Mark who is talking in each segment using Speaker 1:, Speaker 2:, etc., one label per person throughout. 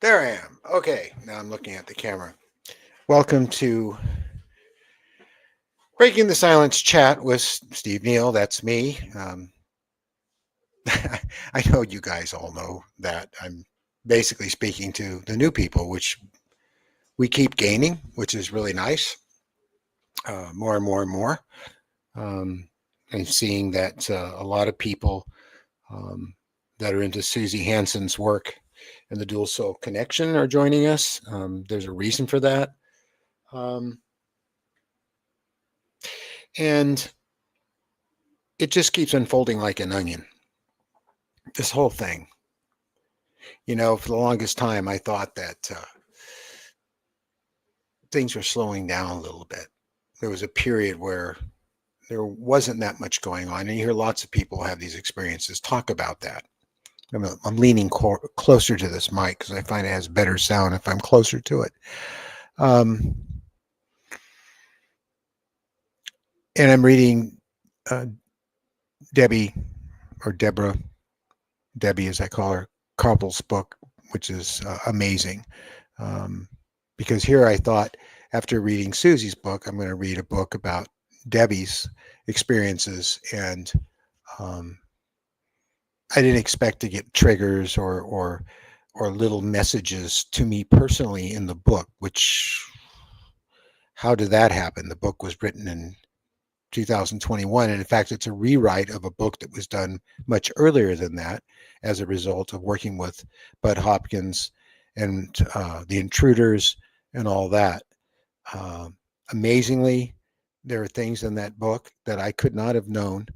Speaker 1: There I am. Okay, now I'm looking at the camera. Welcome to Breaking the Silence chat with Steve Neill. That's me. I know you guys all know that I'm basically speaking to the new people, which we keep gaining, which is really nice. More and more and more. And seeing that a lot of people um, that are into Susie Hansen's work and the dual soul connection are joining us. There's a reason for that. Um, and it just keeps unfolding like an onion. This whole thing, for the longest time, I thought that things were slowing down a little bit. There was a period where there wasn't that much going on, and you hear lots of people have these experiences talk about that. I'm leaning closer to this mic because I find it has better sound if I'm closer to it. Um, and I'm reading Debbie or Deborah, Debbie as I call her, Koppel's book, which is amazing. Because here I thought, after reading Susie's book, I'm going to read a book about Debbie's experiences, and I didn't expect to get triggers or little messages to me personally in the book. Which, how did that happen? The book was written in 2021, and in fact, it's a rewrite of a book that was done much earlier than that, as a result of working with Bud Hopkins and the Intruders and all that. Amazingly, there are things in that book that I could not have known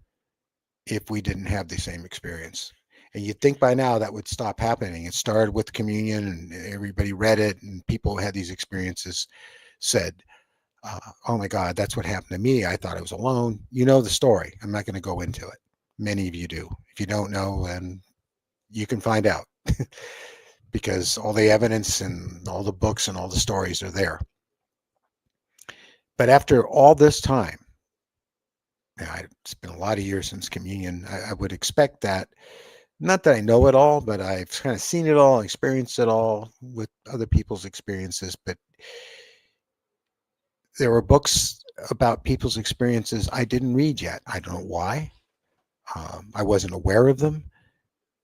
Speaker 1: if we didn't have the same experience. And you'd think by now that would stop happening. It started with communion, and everybody read it, and people who had these experiences said, oh my God, that's what happened to me. I thought I was alone. You know the story. I'm not going to go into it. Many of you do. If you don't know, then you can find out because all the evidence and all the books and all the stories are there. But after all this time, it's been a lot of years since communion, I would expect that, not that I know it all, but I've kind of seen it all, experienced it all with other people's experiences. But there were books about people's experiences I didn't read yet. I don't know why. I wasn't aware of them,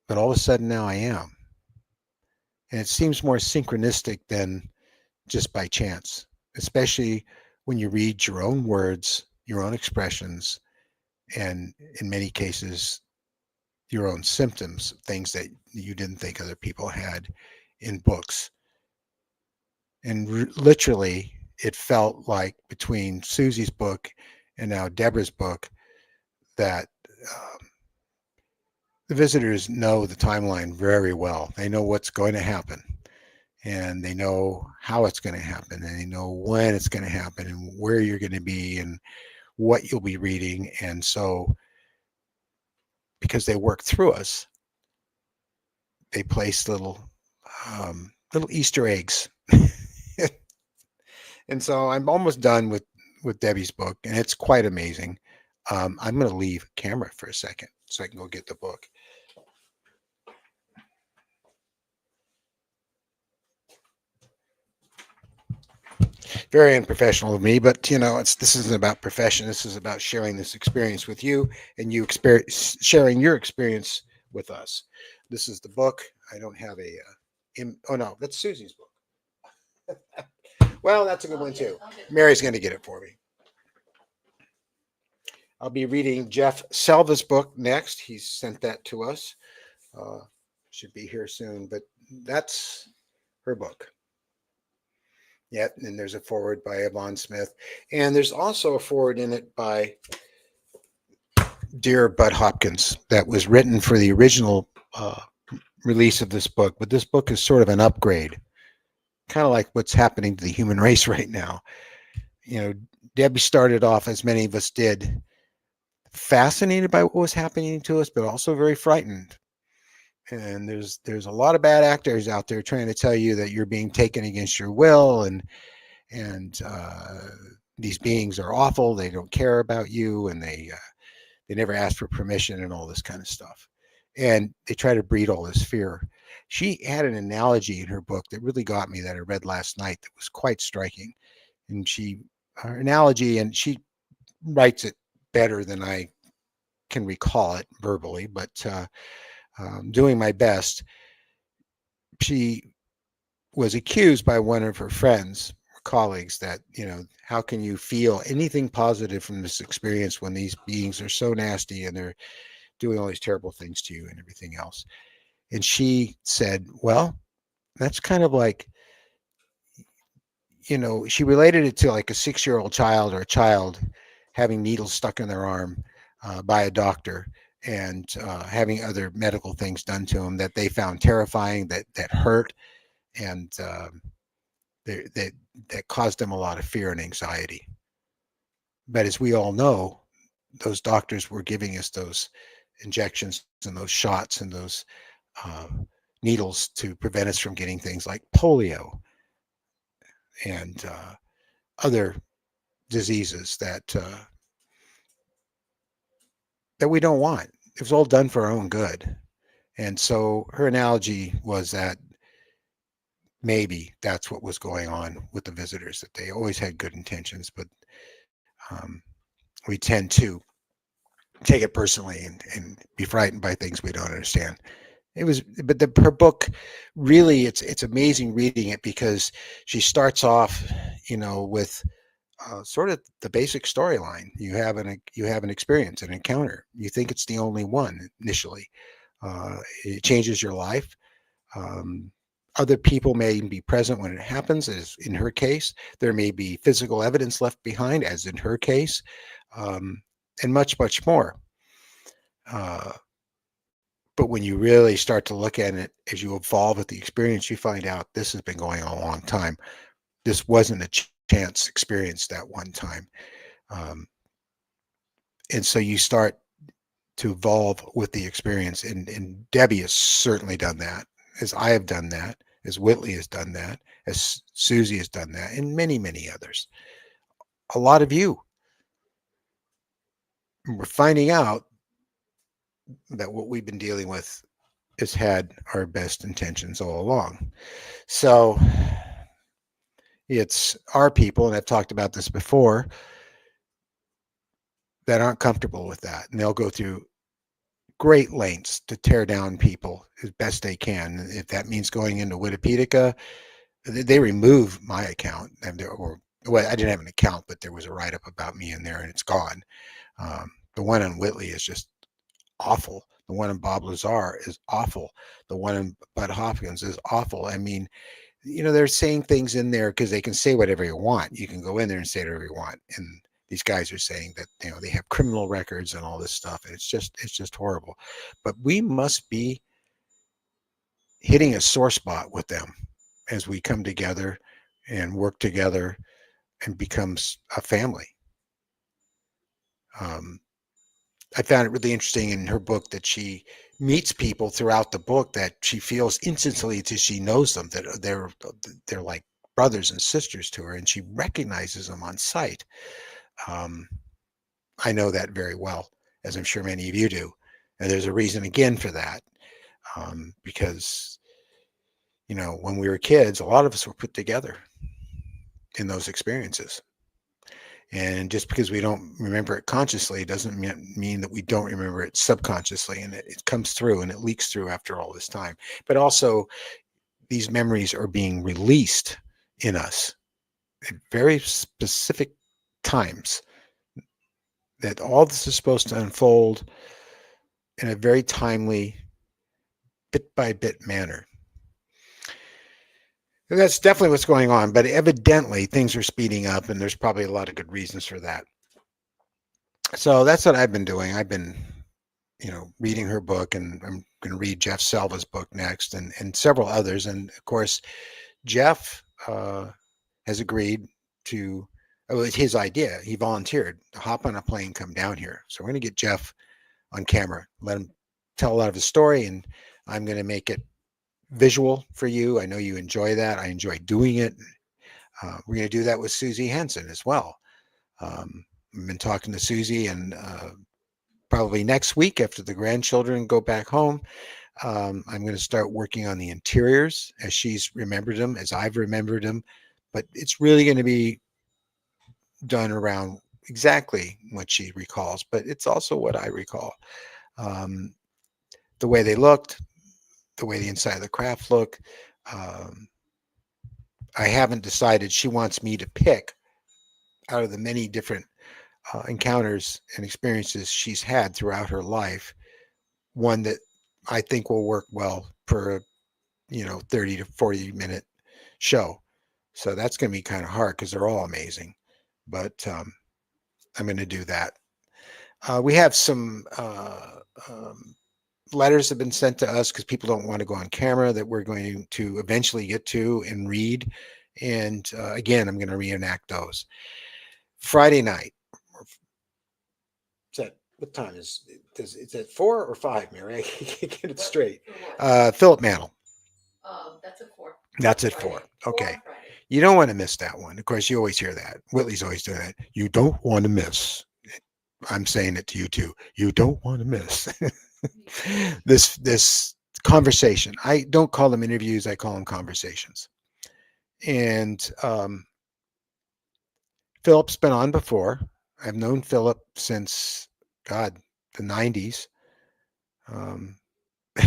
Speaker 1: but all of a sudden now I am. And it seems more synchronistic than just by chance, especially when you read your own words, your own expressions, and in many cases, your own symptoms, things that you didn't think other people had in books. And literally, it felt like between Susie's book and now Deborah's book that the visitors know the timeline very well. They know what's going to happen, and they know how it's going to happen, and they know when it's going to happen, and where you're going to be, and what you'll be reading. And so, because they work through us, they place little Easter eggs. And so I'm almost done with Debbie's book, and it's quite amazing. I'm going to leave camera for a second so I can go get the book. Very unprofessional of me, but this isn't about profession. This is about sharing this experience with you, and you sharing your experience with us. This is the book. I don't have oh no, that's Susie's book. Well, that's a good one too. Mary's going to get it for me. I'll be reading Jeff Selva's book next. He's sent that to us. Should be here soon, but that's her book. Yeah, and there's a foreword by Yvonne Smith. And there's also a foreword in it by dear Bud Hopkins that was written for the original release of this book. But this book is sort of an upgrade, kind of like what's happening to the human race right now. Debbie started off, as many of us did, fascinated by what was happening to us, but also very frightened. And there's a lot of bad actors out there trying to tell you that you're being taken against your will, and these beings are awful. They don't care about you, and they never ask for permission and all this kind of stuff. And they try to breed all this fear. She had an analogy in her book that really got me, that I read last night, that was quite striking. And her analogy, and she writes it better than I can recall it verbally, but doing my best. She was accused by one of her friends, colleagues, that, how can you feel anything positive from this experience when these beings are so nasty and they're doing all these terrible things to you and everything else. And she said, well, that's kind of like, she related it to like a 6-year-old child, or a child having needles stuck in their arm by a doctor, and having other medical things done to them that they found terrifying, that hurt, and that caused them a lot of fear and anxiety. But as we all know, those doctors were giving us those injections and those shots and those uh, needles to prevent us from getting things like polio and other diseases that we don't want. It was all done for our own good. And so her analogy was that maybe that's what was going on with the visitors, that they always had good intentions, but um, we tend to take it personally and be frightened by things we don't understand. But her book, really, it's amazing reading it, because she starts off, with sort of the basic storyline. You have an experience, an encounter. You think it's the only one initially. It changes your life. Um, Other people may be present when it happens, as in her case. There may be physical evidence left behind, as in her case, and much, much more. Uh, but when you really start to look at it, as you evolve with the experience, you find out this has been going on a long time. This wasn't a chance experience that one time. Um, and so you start to evolve with the experience. And Debbie has certainly done that, as I have done that, as Whitley has done that, as Susie has done that, and many, many others. A lot of you. We're finding out that what we've been dealing with has had our best intentions all along. So it's our people, and I've talked about this before, that aren't comfortable with that. And they'll go through great lengths to tear down people as best they can. If that means going into Wikipedia, they remove my account. Or, well, I didn't have an account, but there was a write-up about me in there, and it's gone. The one on Whitley is just awful. The one on Bob Lazar is awful. The one on Bud Hopkins is awful. I mean, they're saying things in there because they can say whatever you want. You can go in there and say whatever you want. And these guys are saying that, they have criminal records and all this stuff. And it's just horrible. But we must be hitting a sore spot with them as we come together and work together and becomes a family. Um, I found it really interesting in her book that she meets people throughout the book that she feels instantly that she knows them, that they're like brothers and sisters to her, and she recognizes them on sight. Um, I know that very well, as I'm sure many of you do, and there's a reason again for that, because when we were kids, a lot of us were put together in those experiences. And just because we don't remember it consciously doesn't mean that we don't remember it subconsciously, and it comes through and it leaks through after all this time. But also, these memories are being released in us at very specific times, that all this is supposed to unfold in a very timely, bit by bit manner. And that's definitely what's going on, but evidently things are speeding up, and there's probably a lot of good reasons for that. So that's what I've been doing. I've been reading her book, and I'm going to read Jeff Selva's book next, and several others. And of course, Jeff has agreed to, it's his idea. He volunteered to hop on a plane, come down here. So we're going to get Jeff on camera, let him tell a lot of his story, and I'm going to make it visual for you. I know you enjoy that. I enjoy doing it. We're going to do that with Susie Henson as well. I've been talking to Susie, and probably next week, after the grandchildren go back home, I'm going to start working on the interiors as she's remembered them, as I've remembered them. But it's really going to be done around exactly what she recalls, but it's also what I recall. Um, the way they looked, the way the inside of the craft looked. Um, I haven't decided. She wants me to pick out of the many different encounters and experiences she's had throughout her life, one that I think will work well for a 30 to 40-minute show. So that's going to be kind of hard because they're all amazing. But I'm going to do that. We have some letters have been sent to us because people don't want to go on camera that we're going to eventually get to and read. And again, I'm going to reenact those. Friday night. Is that what time is it 4 or 5, Mary? I can't get it straight. Philip Mantle.
Speaker 2: That's a 4.
Speaker 1: That's at
Speaker 2: Friday.
Speaker 1: 4. Okay.
Speaker 2: 4 Friday.
Speaker 1: You don't want to miss that one. Of course, you always hear that. Whitley's always doing that. You don't want to miss. I'm saying it to you too. You don't want to miss this conversation. I don't call them interviews. I call them conversations. And Philip's been on before. I've known Philip since God the 90s. In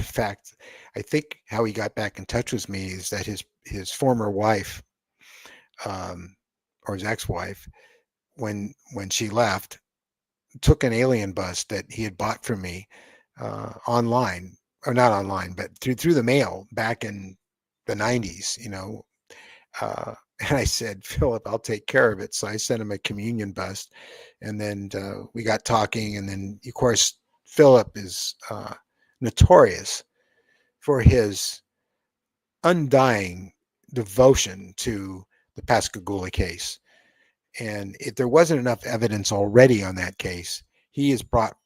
Speaker 1: fact, I think how he got back in touch with me is that his former wife, um, or his ex-wife, when she left, took an alien bus that he had bought from me online, or not online, but through the mail back in the 90s. And I said, Philip, I'll take care of it. So I sent him a communion bus, and then we got talking, and then of course Philip is notorious for his undying devotion to the Pascagoula case. And if there wasn't enough evidence already on that case, he has brought,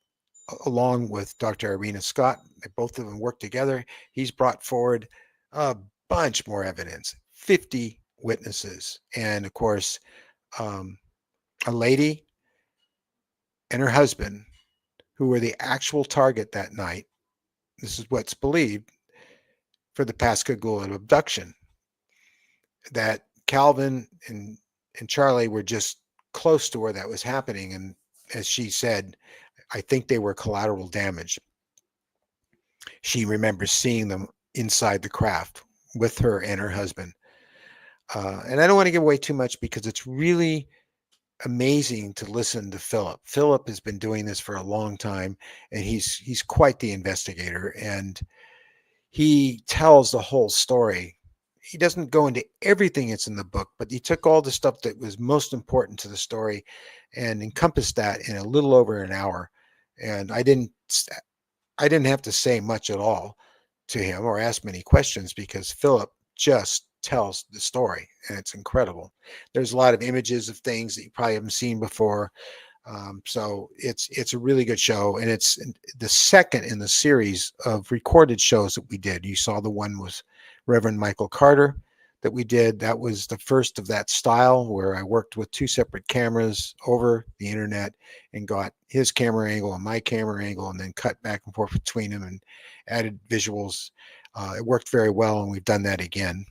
Speaker 1: along with Dr. Irena Scott, both of them work together, he's brought forward a bunch more evidence, 50 witnesses. And of course, um, a lady and her husband, who were the actual target that night, this is what's believed, for the Pascagoula abduction, that Calvin and Charlie were just close to where that was happening. And as she said, I think they were collateral damage. She remembers seeing them inside the craft with her and her husband. And I don't want to give away too much because it's really amazing to listen to Philip. Philip has been doing this for a long time, and he's quite the investigator, and he tells the whole story. He doesn't go into everything that's in the book, but he took all the stuff that was most important to the story and encompassed that in a little over an hour. And I didn't have to say much at all to him or ask many questions because Philip just tells the story, and it's incredible. There's a lot of images of things that you probably haven't seen before. So it's a really good show, and it's the second in the series of recorded shows that we did. You saw the one was Reverend Michael Carter that we did. That was the first of that style where I worked with two separate cameras over the internet and got his camera angle and my camera angle, and then cut back and forth between them and added visuals. It worked very well, and we've done that again.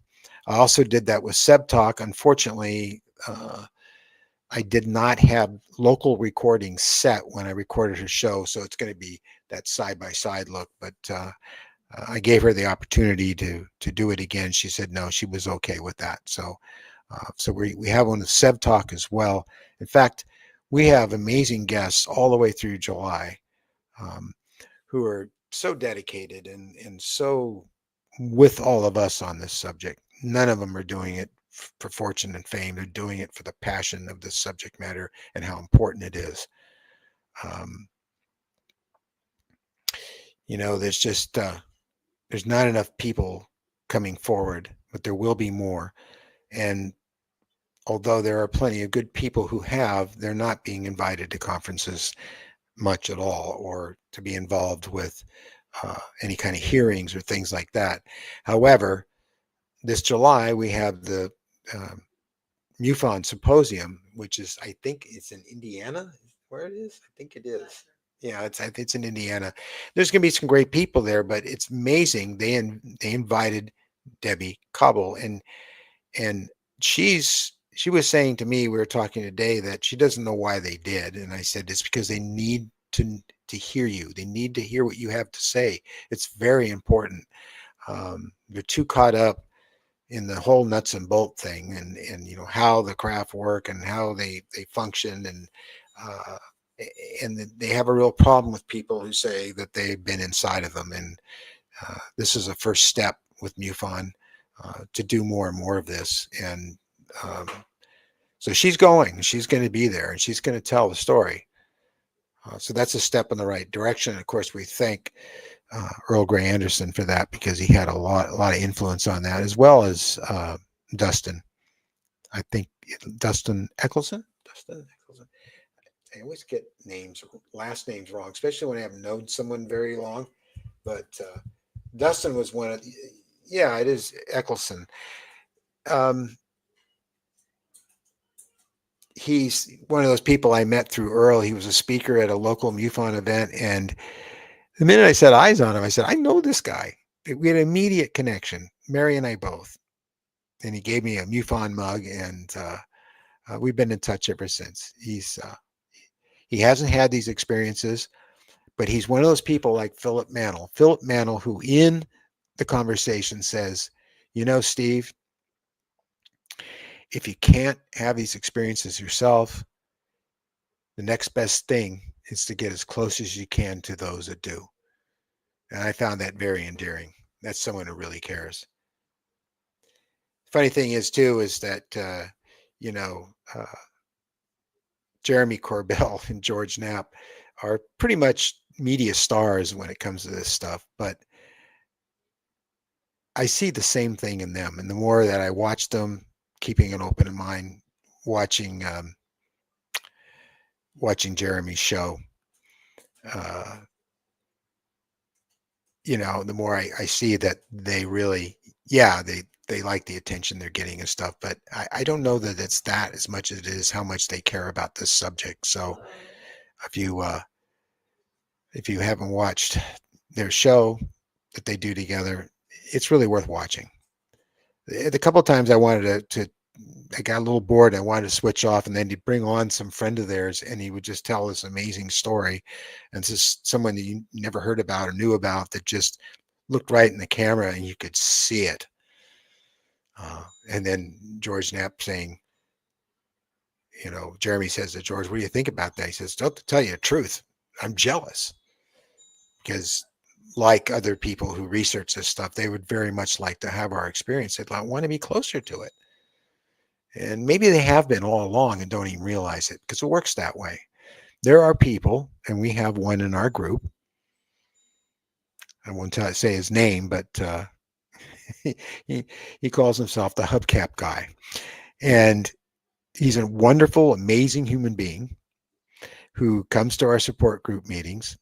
Speaker 1: I also did that with Seb Talk. Unfortunately, I did not have local recording set when I recorded her show, so it's going to be that side by side look. But I gave her the opportunity to do it again. She said no, she was okay with that. So we have one with Seb Talk as well. In fact, we have amazing guests all the way through July, um, who are so dedicated and so with all of us on this subject. None of them are doing it for fortune and fame. They're doing it for the passion of this subject matter and how important it is. Um, there's just there's not enough people coming forward, but there will be more. And although there are plenty of good people who have, they're not being invited to conferences much at all, or to be involved with any kind of hearings or things like that. However, this July we have the um, MUFON Symposium, which is, I think it's in Indiana, where it is. I think it is. Yeah, it's in Indiana. There's going to be some great people there, but it's amazing. They invited Debbie Cobble, and she was saying to me, we were talking today, that she doesn't know why they did, and I said it's because they need to hear you. They need to hear what you have to say. It's very important. They're too caught up in the whole nuts and bolt thing, and how the craft work and how they function, uh, and they have a real problem with people who say that they've been inside of them. And this is a first step with MUFON to do more and more of this. And um, so she's going to be there, and she's going to tell the story. So that's a step in the right direction. Of course, we thank Earl Grey Anderson for that, because he had a lot of influence on that, as well as Dustin. I think Dustin Eccleston. Dustin Eccleston. I always get last names wrong, especially when I haven't known someone very long. But Dustin was one of, yeah, it is Eccleston. Um, he's one of those people I met through Earl. He was a speaker at a local MUFON event, and the minute I set eyes on him, I said, I know this guy. We had an immediate connection, Mary and I both. And he gave me a MUFON mug, and we've been in touch ever since. He hasn't had these experiences, but he's one of those people like Philip Mantle, who in the conversation says, Steve, if you can't have these experiences yourself, the next best thing is to get as close as you can to those that do. And I found that very endearing. That's someone who really cares. Funny thing is, too, is that, you know, uh, Jeremy Corbell and George Knapp are pretty much media stars when it comes to this stuff. But I see the same thing in them. And the more that I watch them, keeping an open mind, watching watching Jeremy's show, uh, the more I see that they really, yeah, they like the attention they're getting and stuff. But I don't know that it's that as much as it is how much they care about this subject. So if you uh, if you haven't watched their show that they do together, it's really worth watching. The couple of times I wanted I got a little bored. I wanted to switch off, and then he'd bring on some friend of theirs, and he would just tell this amazing story. And it's just someone that you never heard about or knew about, that just looked right in the camera, and you could see it. And then George Knapp saying, Jeremy says to George, "What do you think about that?" He says, "Don't, to tell you the truth, I'm jealous, because like other people who research this stuff, they would very much like to have our experience. They'd want to be closer to it." And maybe they have been all along and don't even realize it, because it works that way. There are people, and we have one in our group. I won't say his name, but he, he calls himself the hubcap guy. And he's a wonderful, amazing human being who comes to our support group meetings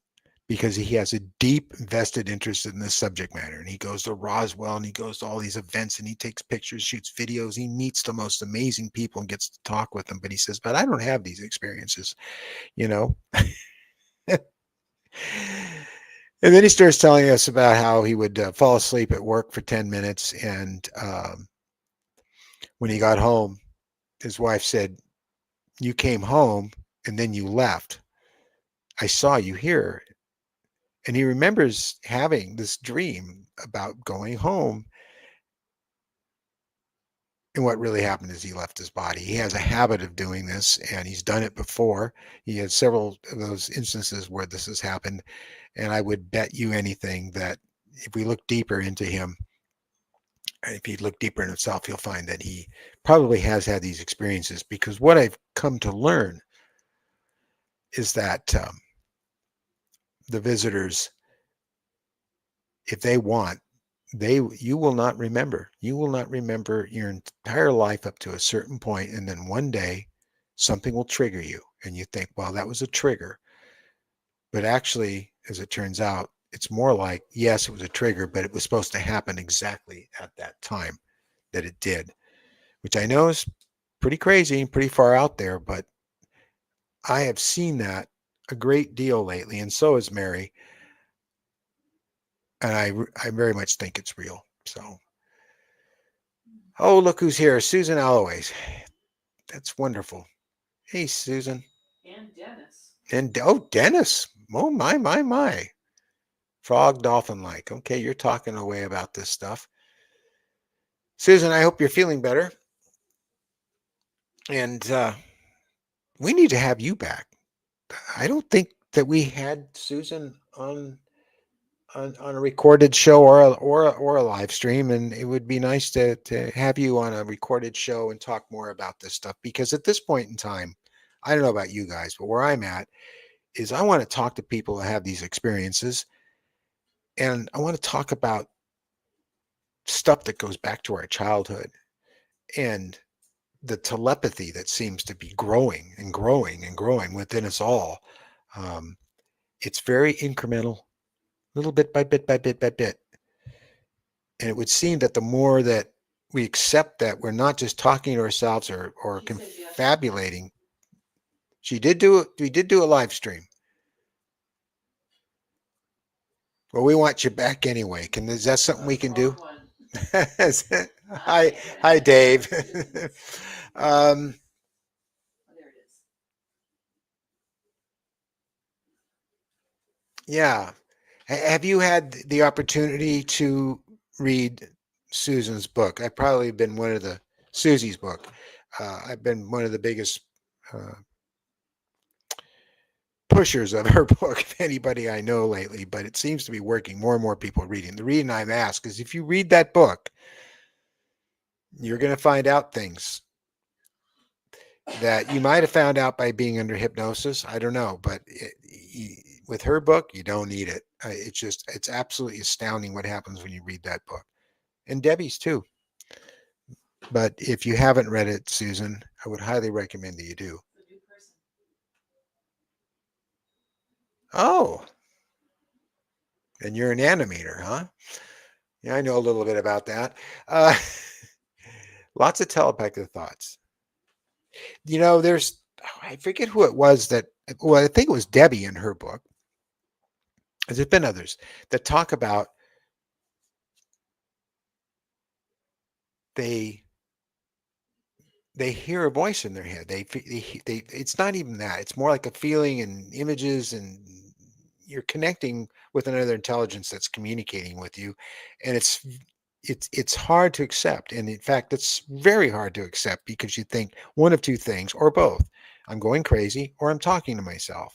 Speaker 1: because he has a deep vested interest in this subject matter. And he goes to Roswell, and he goes to all these events, and he takes pictures, shoots videos. He meets the most amazing people and gets to talk with them. But he says, but I don't have these experiences, you know? And then he starts telling us about how he would fall asleep at work for 10 minutes. And when he got home, his wife said, "You came home and then you left. I saw you here." And he remembers having this dream about going home. And what really happened is he left his body. He has a habit of doing this, and he's done it before. He had several of those instances where this has happened. And I would bet you anything that if we look deeper into him, if you look deeper in himself, you'll find that he probably has had these experiences. Because what I've come to learn is that the visitors, if they want, you will not remember. You will not remember your entire life up to a certain point, and then one day something will trigger you, and you think, well, that was a trigger. But actually, as it turns out, it's more like, yes, it was a trigger, but it was supposed to happen exactly at that time that it did, which I know is pretty crazy and pretty far out there, but I have seen that a great deal lately, and so is Mary. And I very much think it's real. So, oh, look who's here, Susan Alloways. That's wonderful. Hey, Susan.
Speaker 2: And Dennis.
Speaker 1: And oh, Dennis. Oh, my. Frog dolphin like. Okay, you're talking away about this stuff. Susan, I hope you're feeling better. And we need to have you back. I don't think that we had Susan on a recorded show or a live stream, and it would be nice to have you on a recorded show and talk more about this stuff, because at this point in time, I don't know about you guys, but where I'm at is I want to talk to people who have these experiences, and I want to talk about stuff that goes back to our childhood and the telepathy that seems to be growing and growing and growing within us all. Um, it's very incremental, little bit by bit by bit by bit. And it would seem that the more that we accept that we're not just talking to ourselves or
Speaker 2: She said yes.
Speaker 1: confabulating. We did do a live stream. Well, we want you back anyway. Is that something we can do?
Speaker 2: Wrong one.
Speaker 1: Hi, hi, Dave. um,
Speaker 2: Oh, there it is.
Speaker 1: yeah. Have you had the opportunity to read Susan's book? I've probably been one of the Susie's book. I've been one of the biggest uh, pushers of her book of anybody I know lately, but it seems to be working. More and more people are reading. The reason I'm asked is if you read that book, you're going to find out things that you might have found out by being under hypnosis. I don't know, but with her book, you don't need it. It's absolutely astounding what happens when you read that book, and Debbie's too. But if you haven't read it, Susan, I would highly recommend that you do.
Speaker 2: The new person.
Speaker 1: Oh, and you're an animator, huh? Yeah, I know a little bit about that. Uh, lots of telepathic thoughts. I forget who it was that, well, I think it was Debbie in her book. There's been others that talk about they they hear a voice in their head. It's not even that. It's more like a feeling and images, and you're connecting with another intelligence that's communicating with you, and it's hard to accept. And in fact, it's very hard to accept because you think one of two things or both: I'm going crazy or I'm talking to myself.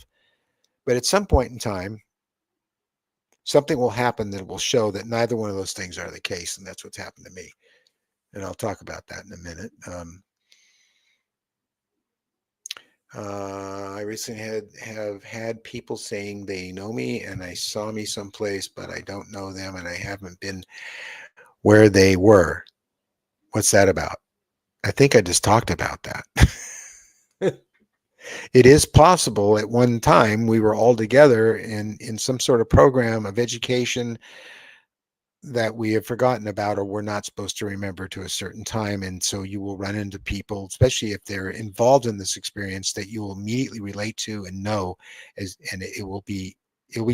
Speaker 1: But at some point in time, something will happen that will show that neither one of those things are the case, and that's what's happened to me. And I'll talk about that in a minute. I recently have had people saying they know me and I saw me someplace, but I don't know them and I haven't been where they were. What's that about? I think I just talked about that. It is possible at one time we were all together in some sort of program of education that we have forgotten about or we're not supposed to remember to a certain time. And so you will run into people, especially if they're involved in this experience, that you will immediately relate to and know and it'll be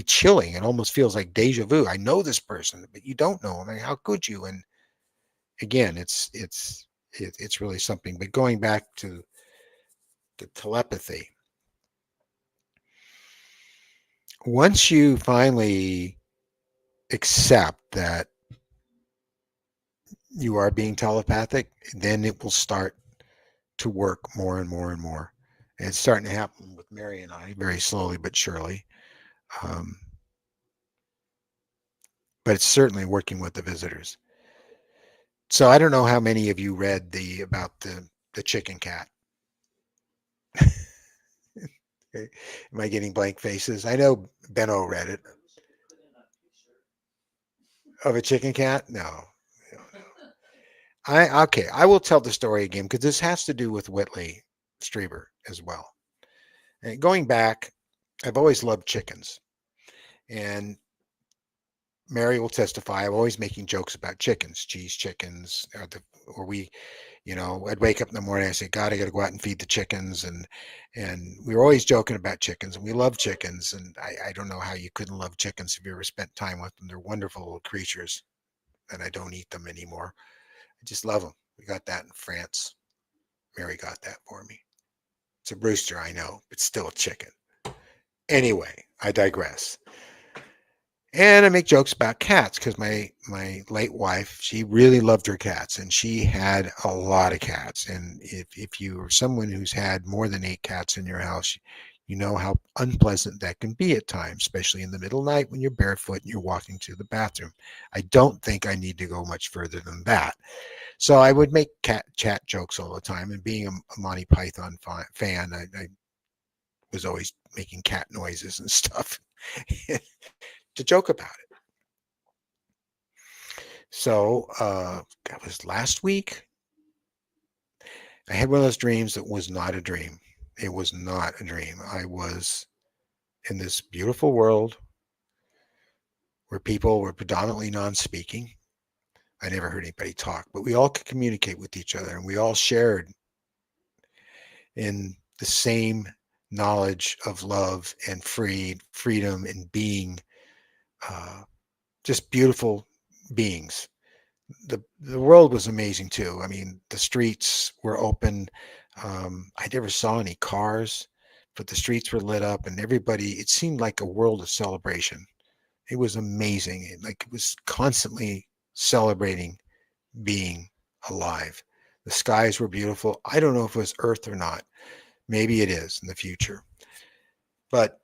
Speaker 1: chilling. It almost feels like deja vu. I know this person, but you don't know him. I mean, how could you? And again, it's really something. But going back to the telepathy, once you finally accept that you are being telepathic, then it will start to work more and more and more. And it's starting to happen with Mary and I very slowly but surely. Um, but it's certainly working with the visitors. So I don't know how many of you read the chicken cat. Okay. Am I getting blank faces? I know Benno read it.
Speaker 2: We should put in a picture.
Speaker 1: Of a chicken cat? No. I will tell the story again because this has to do with Whitley Strieber as well. And going back, I've always loved chickens. And Mary will testify. I'm always making jokes about chickens, cheese chickens, or we, I'd wake up in the morning. I say, God, I got to go out and feed the chickens, and we were always joking about chickens, and we love chickens, and I don't know how you couldn't love chickens if you ever spent time with them. They're wonderful little creatures, and I don't eat them anymore. I just love them. We got that in France. Mary got that for me. It's a rooster, I know, but still a chicken. Anyway, I digress. And I make jokes about cats because my late wife, she really loved her cats, and she had a lot of cats. And if you are someone who's had more than 8 cats in your house, you know how unpleasant that can be at times, especially in the middle of the night when you're barefoot and you're walking to the bathroom. I don't think I need to go much further than that. So I would make cat chat jokes all the time. And being a Monty Python fan, I was always making cat noises and stuff to joke about it. So that was last week. I had one of those dreams that was not a dream. It was not a dream. I was in this beautiful world where people were predominantly non-speaking. I never heard anybody talk, but we all could communicate with each other, and we all shared in the same knowledge of love and freedom and being uh, just beautiful beings. The world was amazing too. I mean, the streets were open. I never saw any cars, but the streets were lit up, and everybody. It seemed like a world of celebration. It was amazing. Like it was constantly celebrating being alive. The skies were beautiful. I don't know if it was Earth or not. Maybe it is in the future. But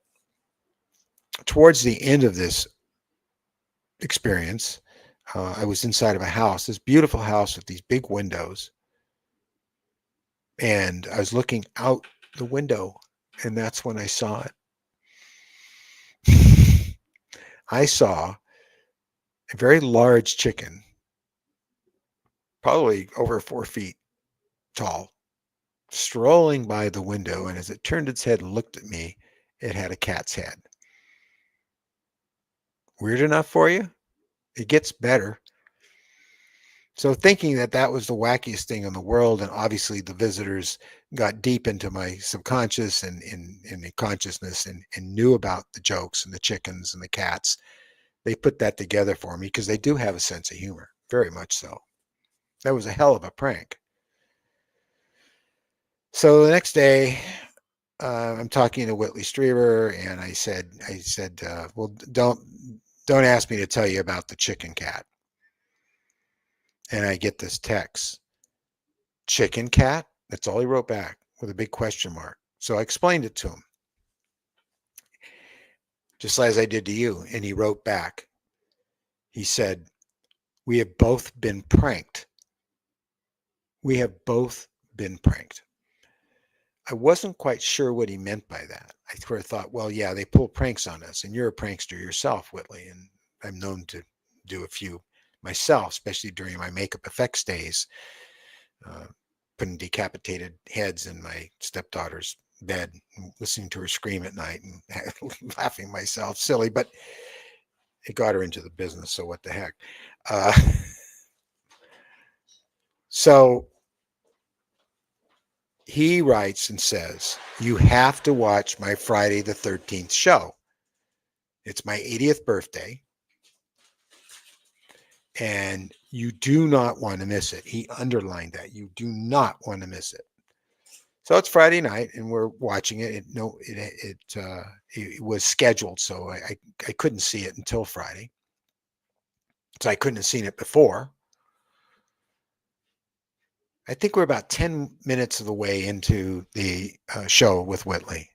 Speaker 1: towards the end of this experience, I was inside of a house, this beautiful house with these big windows, and I was looking out the window, and that's when I saw it. I saw a very large chicken, probably over 4 feet tall, strolling by the window, and as it turned its head and looked at me, it had a cat's head. Weird enough for you? It gets better. So thinking that that was the wackiest thing in the world, and obviously the visitors got deep into my subconscious and in the consciousness and knew about the jokes and the chickens and the cats. They put that together for me because they do have a sense of humor, very much so. That was a hell of a prank. So the next day, I'm talking to Whitley Strieber, and I said, well, don't ask me to tell you about the chicken cat. And I get this text, chicken cat. That's all he wrote back with a big question mark. So I explained it to him, just as I did to you, and he wrote back. He said, "We have both been pranked. We have both been pranked." I wasn't quite sure what he meant by that. I sort of thought, well, yeah, they pull pranks on us, and you're a prankster yourself, Whitley, and I'm known to do a few myself, especially during my makeup effects days, uh, putting decapitated heads in my stepdaughter's bed, and listening to her scream at night, and laughing myself silly, but it got her into the business, so what the heck. Uh, so he writes and says, you have to watch my Friday the 13th show. It's my 80th birthday, and you do not want to miss it. He underlined that. You do not want to miss it. So it's Friday night, and we're watching it. It was scheduled, so I couldn't see it until Friday. So I couldn't have seen it before. I think we're about 10 minutes of the way into the show with Whitley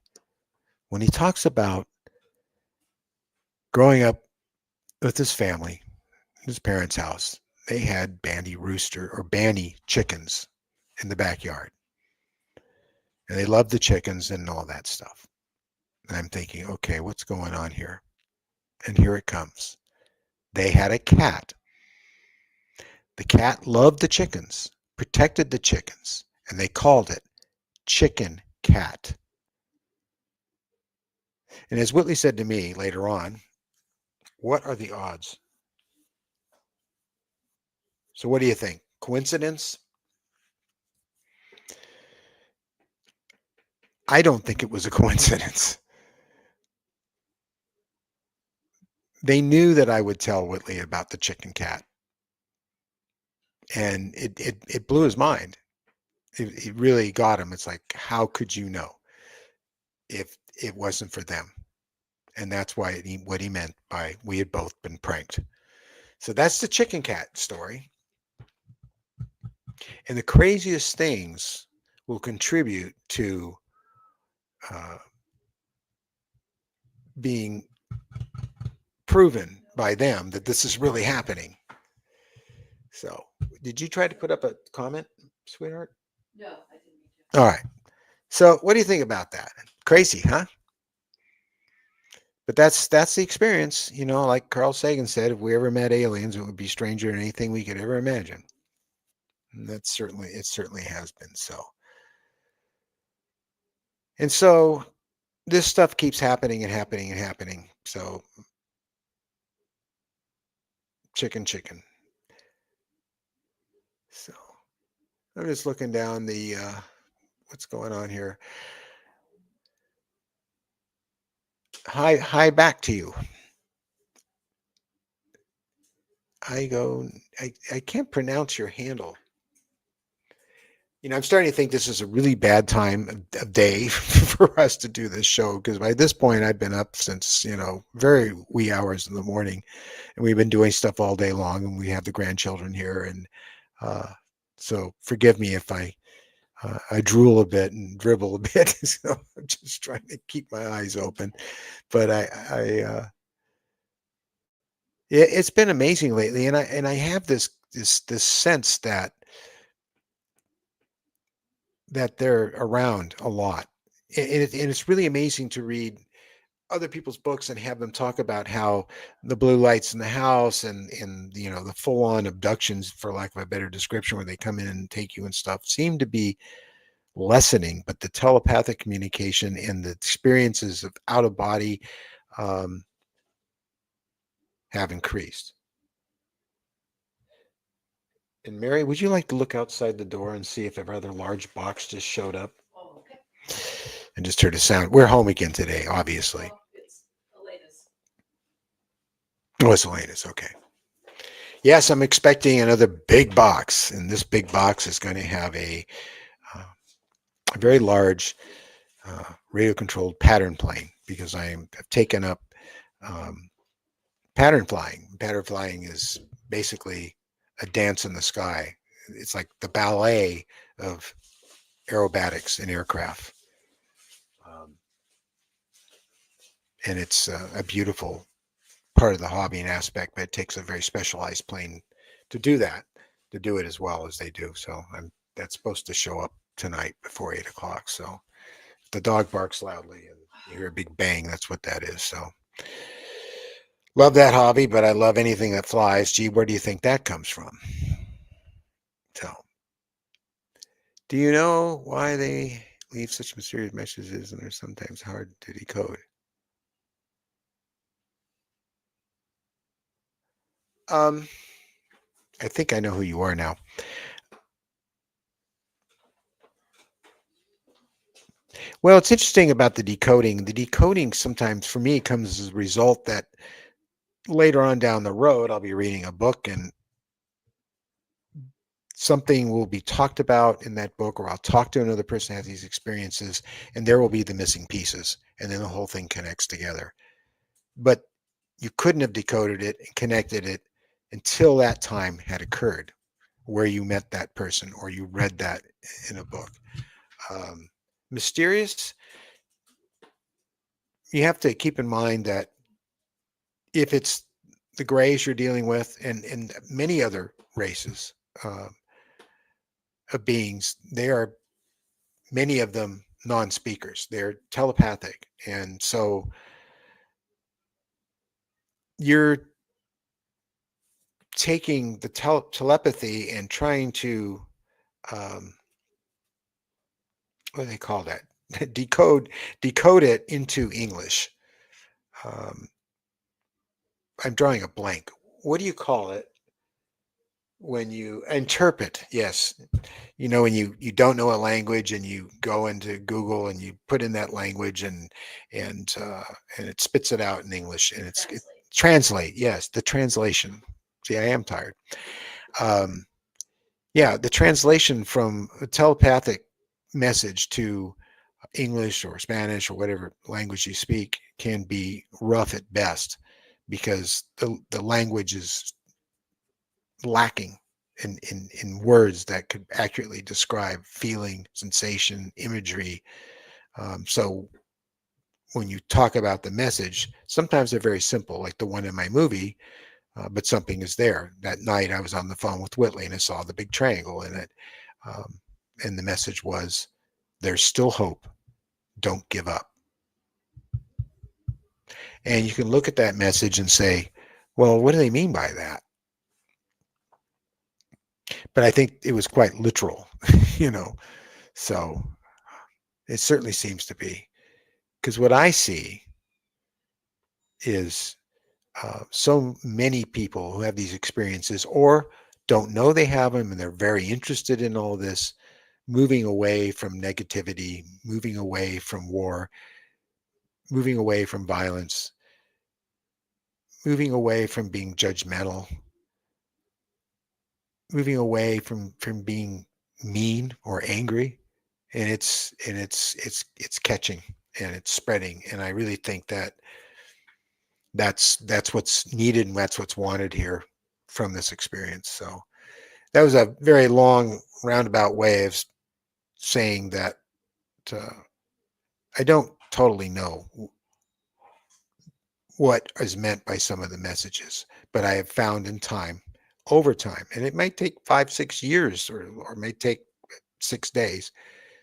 Speaker 1: when he talks about growing up with his family, his parents' house. They had bandy chickens in the backyard, and they loved the chickens and all that stuff. And I'm thinking, okay, what's going on here? And here it comes. They had a cat. The cat loved the chickens, protected the chickens, and they called it Chicken Cat. And as Whitley said to me later on, what are the odds So what do you think? Coincidence? I don't think it was a coincidence. They knew that I would tell Whitley about the chicken cat, and it blew his mind. It really got him. It's like, how could you know if it wasn't for them? And that's why what he meant by we had both been pranked. So that's the chicken cat story. And the craziest things will contribute to uh, being proven by them that this is really happening. So, did you try to put up a comment, sweetheart?
Speaker 2: No, I didn't mean to.
Speaker 1: All right. So, what do you think about that? Crazy, huh? But that's the experience, like Carl Sagan said, if we ever met aliens, it would be stranger than anything we could ever imagine. And it certainly has been so. And so this stuff keeps happening and happening and happening. So chicken, chicken. So I'm just looking down the what's going on here. Hi back to you. I go. I can't pronounce your handle. I'm starting to think this is a really bad time of day for us to do this show because by this point I've been up since very wee hours in the morning, and we've been doing stuff all day long, and we have the grandchildren here, and uh, so forgive me if I drool a bit and dribble a bit. So I'm just trying to keep my eyes open, but it's been amazing lately, and I have this sense that they're around a lot. And it's really amazing to read other people's books and have them talk about how the blue lights in the house and the full-on abductions, for lack of a better description, where they come in and take you and stuff, seem to be lessening, but the telepathic communication and the experiences of out of body um, have increased. And Mary, would you like to look outside the door and see if a rather large box just showed up?
Speaker 2: Oh, okay.
Speaker 1: And just heard a sound. We're home again today, obviously.
Speaker 2: Well, it's Elena's.
Speaker 1: Oh, it's Elena's. Okay. Yes, I'm expecting another big box, and this big box is going to have uh, a very large radio-controlled pattern plane because have taken up um, pattern flying. Pattern flying is basically a dance in the sky. It's like the ballet of aerobatics in aircraft. Um, and it's a beautiful part of the hobby and aspect, but it takes a very specialized plane to do that, to do it as well as they do. So that's supposed to show up tonight before 8 o'clock. So if the dog barks loudly and you hear a big bang, that's what that is. So love that hobby, but I love anything that flies. Gee, where do you think that comes from? So do you know why they leave such mysterious messages and they're sometimes hard to decode? Um, I think I know who you are now. Well, it's interesting about the decoding. The decoding sometimes for me comes as a result that later on down the road, I'll be reading a book and something will be talked about in that book, or I'll talk to another person who has these experiences, and there will be the missing pieces, and then the whole thing connects together. But you couldn't have decoded it and connected it until that time had occurred where you met that person or you read that in a book. Mysterious, you have to keep in mind that if it's the grays you're dealing with and many other races uh, of beings, they are many of them non-speakers. They're telepathic. And so you're taking the telepathy and trying to um, what do they call that? decode it into English. Um, I'm drawing a blank. What do you call it when you interpret, yes, when you don't know a language and you go into Google and you put in that language and and it spits it out in English and it
Speaker 2: Translate.
Speaker 1: translate. Yes, the translation. See, I am tired. Um, yeah, the translation from a telepathic message to English or Spanish or whatever language you speak can be rough at best because the language is lacking in words that could accurately describe feeling, sensation, imagery. So when you talk about the message, sometimes they're very simple, like the one in my movie, but something is there. That night I was on the phone with Whitley and I saw the big triangle in it. Um, and the message was, there's still hope. Don't give up. And you can look at that message and say, well, what do they mean by that? But I think it was quite literal, you know. So it certainly seems to be. Because what I see is so many people who have these experiences or don't know they have them and they're very interested in all this, moving away from negativity, moving away from war, moving away from violence, moving away from being judgmental, moving away from being mean or angry. And it's catching and it's spreading. And I really think that that's what's needed and that's what's wanted here from this experience. So that was a very long roundabout way of saying that uh, I don't totally know what is meant by some of the messages, but I have found in time, over time, and it might take 5, 6 years or may take 6 days,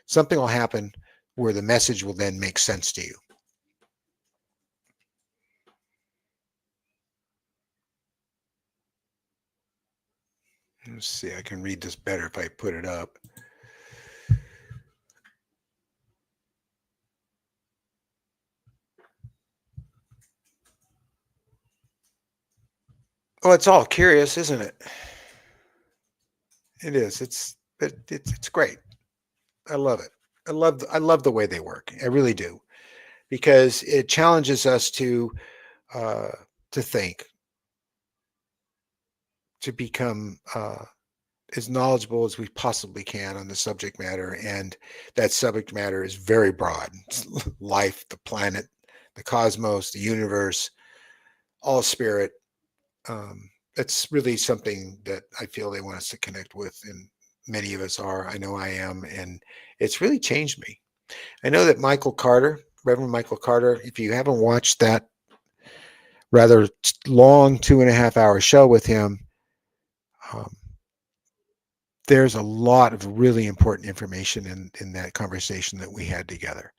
Speaker 1: something will happen where the message will then make sense to you. Let's see, I can read this better if I put it up. Oh, it's all curious, isn't it? It is. It's great. I love it. I love the way they work. I really do because it challenges us uh, to think, to become as knowledgeable as we possibly can on the subject matter, and that subject matter is very broad. It's life, the planet, the cosmos, the universe, all spirit. It's really something that I feel they want us to connect with, and many of us are. I know I am, and it's really changed me. I know that Michael Carter, Reverend Michael Carter, if you haven't watched that rather long 2.5 hour show with him, um, there's a lot of really important information in that conversation that we had together.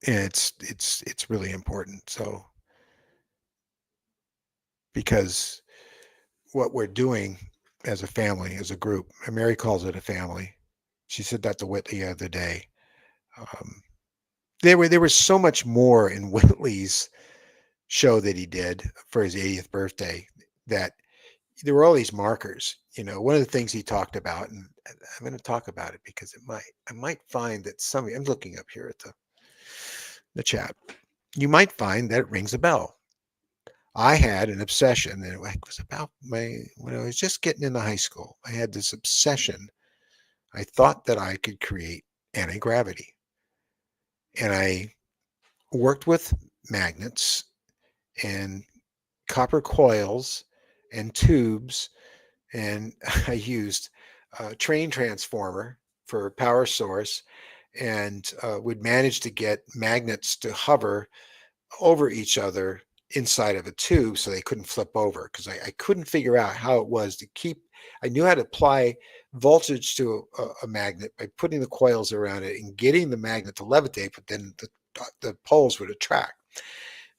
Speaker 1: And it's really important. So because what we're doing as a family, as a group, and Mary calls it a family. She said that to Whitley the other day. Um, there was so much more in Whitley's show that he did for his 80th birthday that there were all these markers. One of the things he talked about, and I'm going to talk about it because I might find that I'm looking up here at the chat. You might find that it rings a bell. I had an obsession, and it was about when I was just getting into high school. I had this obsession. I thought that I could create anti-gravity, and I worked with magnets and copper coils and tubes, and I used a train transformer for power source, and would manage to get magnets to hover over each other inside of a tube so they couldn't flip over because I couldn't figure out how it was to keep. I knew how to apply voltage to a magnet by putting the coils around it and getting the magnet to levitate, but then the poles would attract.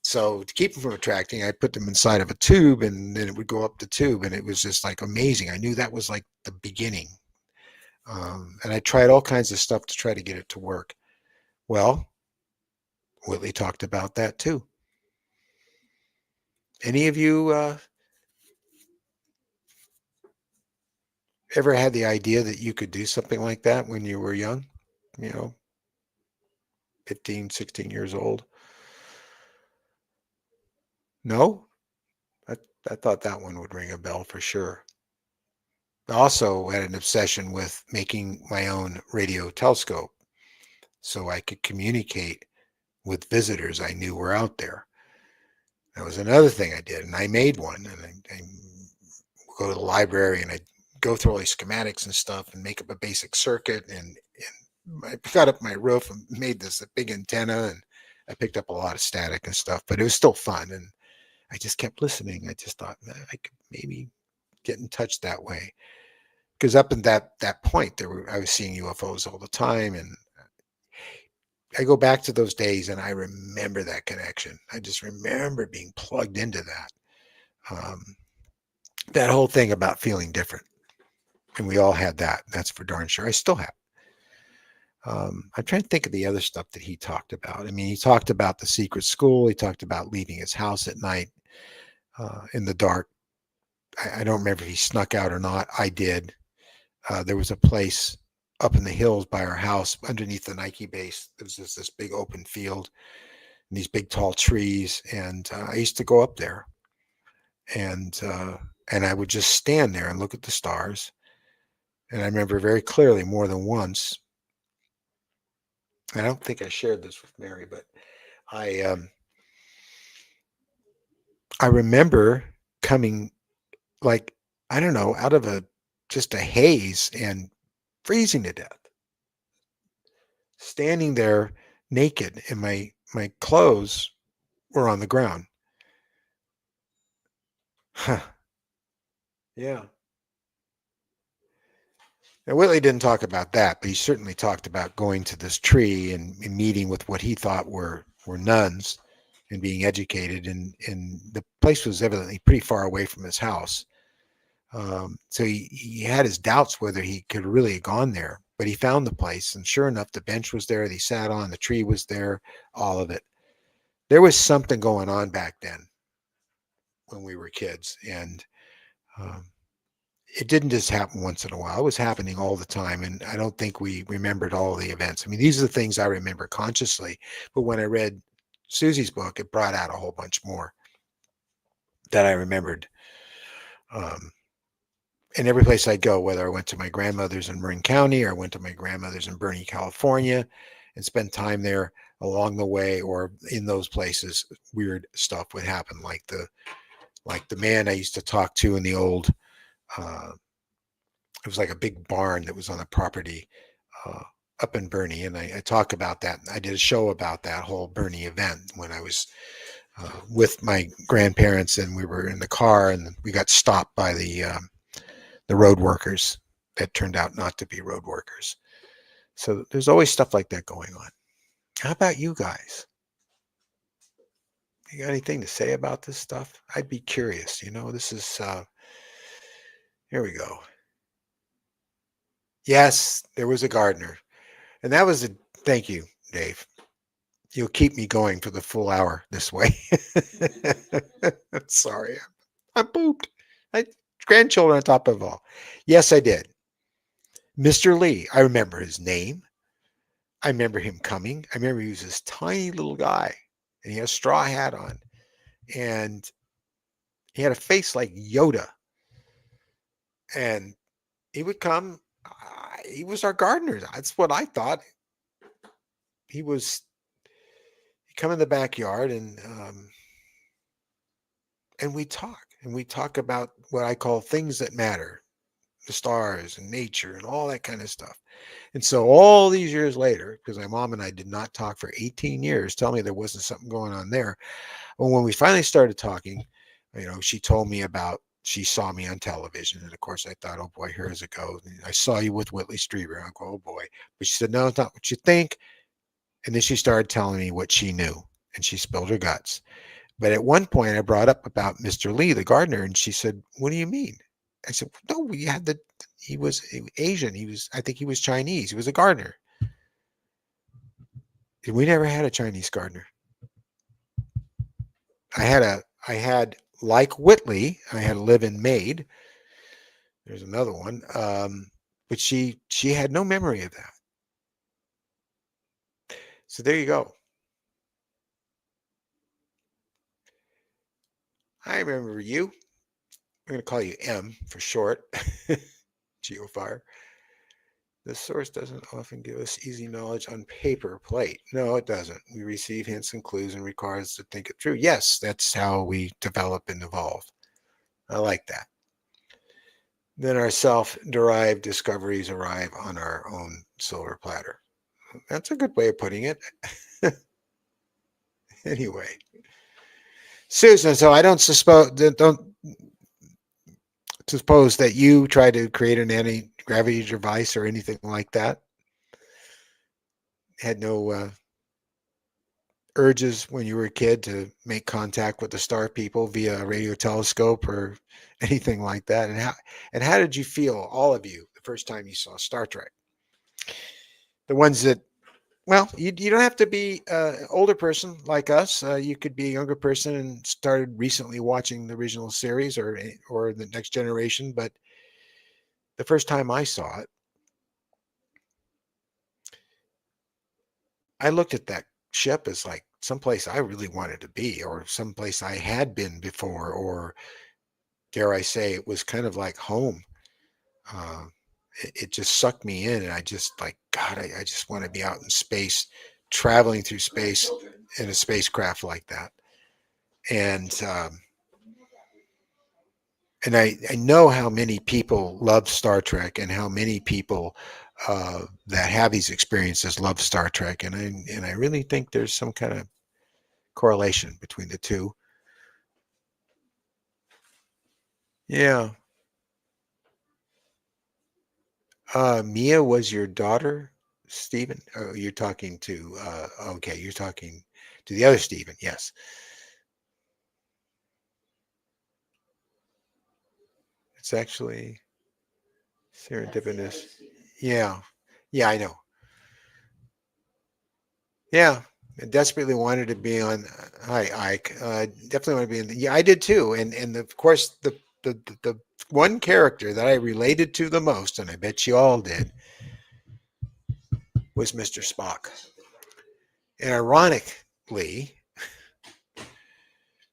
Speaker 1: So to keep them from attracting, I put them inside of a tube and then it would go up the tube. And it was just like amazing. I knew that was like the beginning. And I tried all kinds of stuff to try to get it to work. Well, Whitley talked about that too. Any of you Ever had the idea that you could do something like that when you were young? You know, 15, 16 years old? No? I, I thought that one would ring a bell for sure. I also had an obsession with making my own radio telescope so I could communicate with visitors I knew were out there. That was another thing I did, and I made one. And I go to the library and I go through all these schematics and stuff and make up a basic circuit. And I got up my roof and made this a big antenna, and I picked up a lot of static and stuff, but it was still fun. And I just kept listening. I just thought I could maybe get in touch that way. Because up in that point, I was seeing UFOs all the time, and I go back to those days, and I remember that connection. I just remember being plugged into that. That whole thing about feeling different, and we all had that. That's for darn sure. I still have. I'm trying to think of the other stuff that he talked about. I mean, he talked about the secret school. He talked about leaving his house at night in the dark. I don't remember if he snuck out or not. I did. There was a place up in the hills by our house underneath the Nike base. There was just this big open field and these big tall trees. And I used to go up there and I would just stand there and look at the stars. And I remember very clearly more than once. I don't think I shared this with Mary, but I um, I remember coming like I don't know out of a just a haze and freezing to death, standing there naked, and my clothes were on the ground. Huh. Yeah. Now, Whitley didn't talk about that, but he certainly talked about going to this tree and meeting with what he thought were nuns and being educated. And the place was evidently pretty far away from his house. So he had his doubts whether he could really have gone there, but he found the place. And sure enough, the bench was there that he sat on, the tree was there, all of it. There was something going on back then when we were kids. And um, it didn't just happen once in a while. It was happening all the time. And I don't think we remembered all the events. I mean, these are the things I remember consciously. But when I read Susie's book, it brought out a whole bunch more that I remembered. Um, and every place I go, whether I went to my grandmother's in Marin County or I went to my grandmother's in Bernie, California, and spent time there along the way or in those places, weird stuff would happen. Like the man I used to talk to in the old uh, it was like a big barn that was on the property uh, up in Bernie, and I talk about that. I did a show about that whole Bernie event when I was with my grandparents, and we were in the car, and we got stopped by the road workers that turned out not to be road workers. So there's always stuff like that going on. How about you guys? You got anything to say about this stuff? I'd be curious. This is here we go. Yes, there was a gardener. And that was a thank you, Dave. You'll keep me going for the full hour this way. Sorry, I pooped. I, grandchildren on top of all. Yes, I did. Mr. Lee, I remember his name. I remember him coming. I remember he was this tiny little guy and he had a straw hat on and he had a face like Yoda. And he would come. He was our gardener. That's what I thought. He was he'd come in the backyard and we talk about what I call things that matter, the stars and nature and all that kind of stuff. And so all these years later, because my mom and I did not talk for 18 years, tell me there wasn't something going on there. Well, when we finally started talking, she told me about she saw me on television. And of course I thought, oh boy, here's it goes. I saw you with Whitley Strieber. I go, oh boy. But she said, no, it's not what you think. And then she started telling me what she knew and she spilled her guts. But at one point, I brought up about Mr. Lee, the gardener, and she said, "What do you mean?" I said, "No, we had the. He was Asian. I think he was Chinese. He was a gardener. We never had a Chinese gardener. I had like Whitley. I had a live-in maid. There's another one. But she had no memory of that. So there you go. I remember you. I'm going to call you M for short. Geofire. The source doesn't often give us easy knowledge on paper plate. No, it doesn't. We receive hints and clues and requires us to think it through. Yes, that's how we develop and evolve. I like that. Then our self-derived discoveries arrive on our own silver platter. That's a good way of putting it. Anyway, Susan, so I don't suppose that you try to create an anti-gravity device or anything like that. Had no urges when you were a kid to make contact with the star people via a radio telescope or anything like that. And how did you feel, all of you, the first time you saw Star Trek? The ones that, well, you don't have to be an older person like us. You could be a younger person and started recently watching the original series or the Next Generation. But the first time I saw it, I looked at that ship as like someplace I really wanted to be, or someplace I had been before, or dare I say, it was kind of like home. Uh, it just sucked me in, and I just like, God, I just want to be out in space, traveling through space in a spacecraft like that. And I know how many people love Star Trek, and how many people that have these experiences love Star Trek, and I really think there's some kind of correlation between the two. Yeah. Mia was your daughter, Stephen? Oh, you're talking to, okay, you're talking to the other Stephen. Yes. It's actually serendipitous. Yeah. Yeah, I know. Yeah. I desperately wanted to be on. Hi, Ike. Definitely want to be in. Yeah, I did too. And of course, the one character that I related to the most, and I bet you all did, was Mr. Spock. And ironically,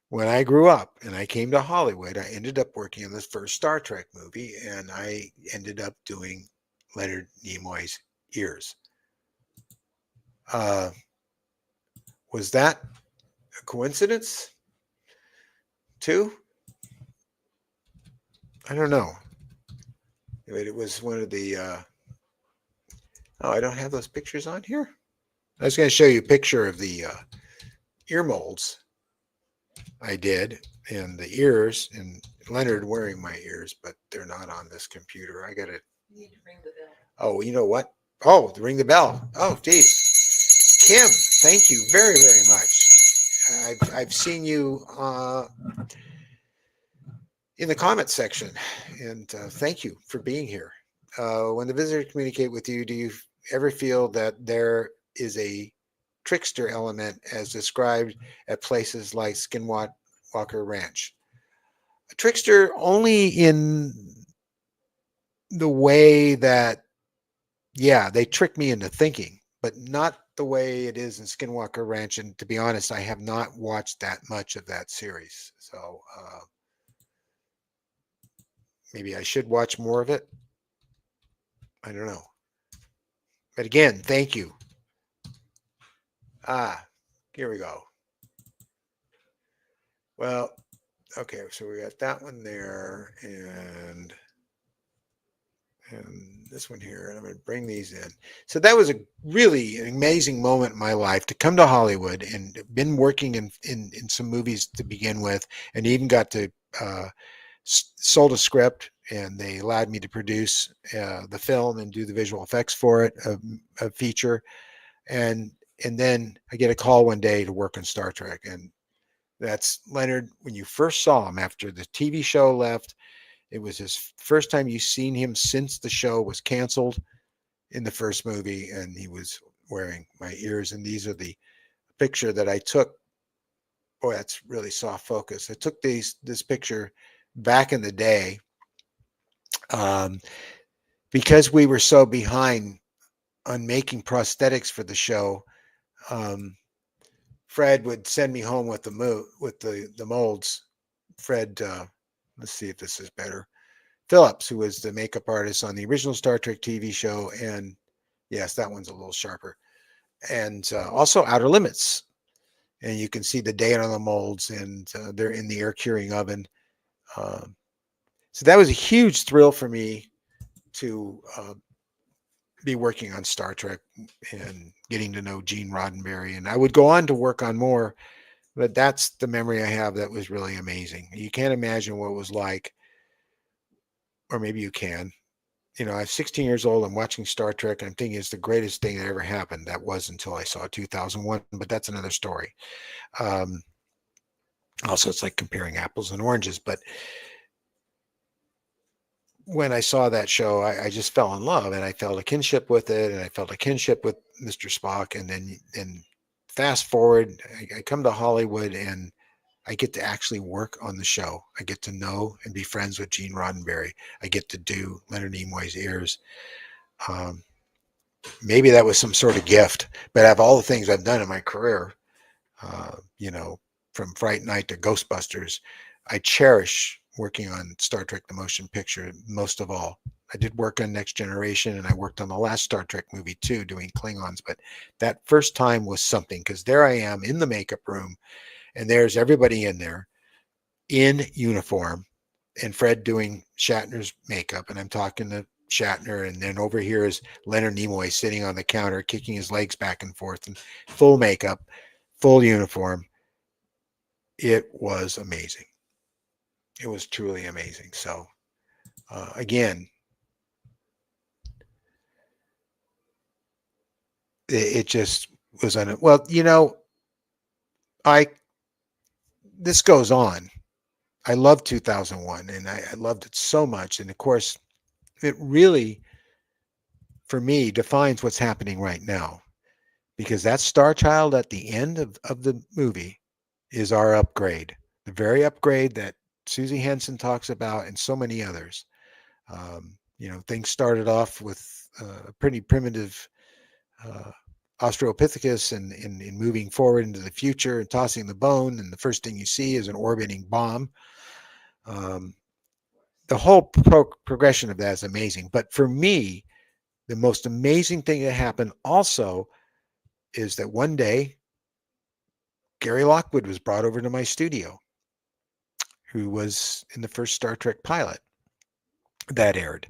Speaker 1: when I grew up and I came to Hollywood, I ended up working on this first Star Trek movie, and I ended up doing Leonard Nimoy's ears. Uh, was that a coincidence too? I don't know. But it was one of the. Oh, I don't have those pictures on here. I was going to show you a picture of the ear molds I did, and the ears, and Leonard wearing my ears, but they're not on this computer. I got it.
Speaker 2: You need to ring the bell.
Speaker 1: Oh, you know what? Oh, ring the bell. Oh, geez. Kim, thank you very, very much. I've seen you in the comment section, and thank you for being here. When the visitors communicate with you, do you ever feel that there is a trickster element as described at places like Skinwalker Ranch? A trickster only in the way that, yeah, they trick me into thinking, but not the way it is in Skinwalker Ranch. And to be honest, I have not watched that much of that series. So maybe I should watch more of it. I don't know. But again, thank you. Ah, here we go. Well, okay, so we got that one there, and this one here, and I'm going to bring these in. So that was a really an amazing moment in my life to come to Hollywood, and been working in some movies to begin with, and even got to sold a script, and they allowed me to produce the film and do the visual effects for it, a feature, and and then I get a call one day to work on Star Trek, and that's Leonard. When you first saw him after the TV show left, it was his first time you seen him since the show was canceled in the first movie, and he was wearing my ears. And these are the picture that I took. Boy, that's really soft focus. I took this picture back in the day. Um, because we were so behind on making prosthetics for the show, um, Fred would send me home with the molds. Fred, let's see if this is better. Phillips, who was the makeup artist on the original Star Trek TV show, and yes, that one's a little sharper, and also Outer Limits. And you can see the date on the molds, and they're in the air curing oven. Um, so that was a huge thrill for me to be working on Star Trek and getting to know Gene Roddenberry. And I would go on to work on more, but that's the memory I have that was really amazing. You can't imagine what it was like, or maybe you can. You know, I'm 16 years old. I'm watching Star Trek. And I'm thinking it's the greatest thing that ever happened. That was until I saw 2001, but that's another story. Um, Also, it's like comparing apples and oranges. But when I saw that show, I just fell in love, and I felt a kinship with it, and I felt a kinship with Mr. Spock. And fast forward, I come to Hollywood, and I get to actually work on the show. I get to know and be friends with Gene Roddenberry. I get to do Leonard Nimoy's ears. Um, Maybe that was some sort of gift, but of all the things I've done in my career, you know, from Fright Night to Ghostbusters, I cherish working on Star Trek the Motion Picture most of all. I did work on Next Generation, and I worked on the last Star Trek movie too, doing Klingons. But that first time was something, because there I am in the makeup room, and there's everybody in there in uniform, and Fred doing Shatner's makeup, and I'm talking to Shatner, and then over here is Leonard Nimoy sitting on the counter, kicking his legs back and forth, and full makeup, full uniform. It was amazing. It was truly amazing. So again, it just was on. Well, you know, I this goes on. I love 2001, and I loved it so much. And of course, it really, for me, defines what's happening right now, because that Star Child at the end of the movie is our upgrade, the very upgrade that Susie Henson talks about, and so many others. You know, things started off with a pretty primitive uh, Australopithecus, and moving forward into the future and tossing the bone, and the first thing you see is an orbiting bomb. Um, the whole progression of that is amazing. But for me, the most amazing thing that happened also is that one day Gary Lockwood was brought over to my studio, who was in the first Star Trek pilot that aired,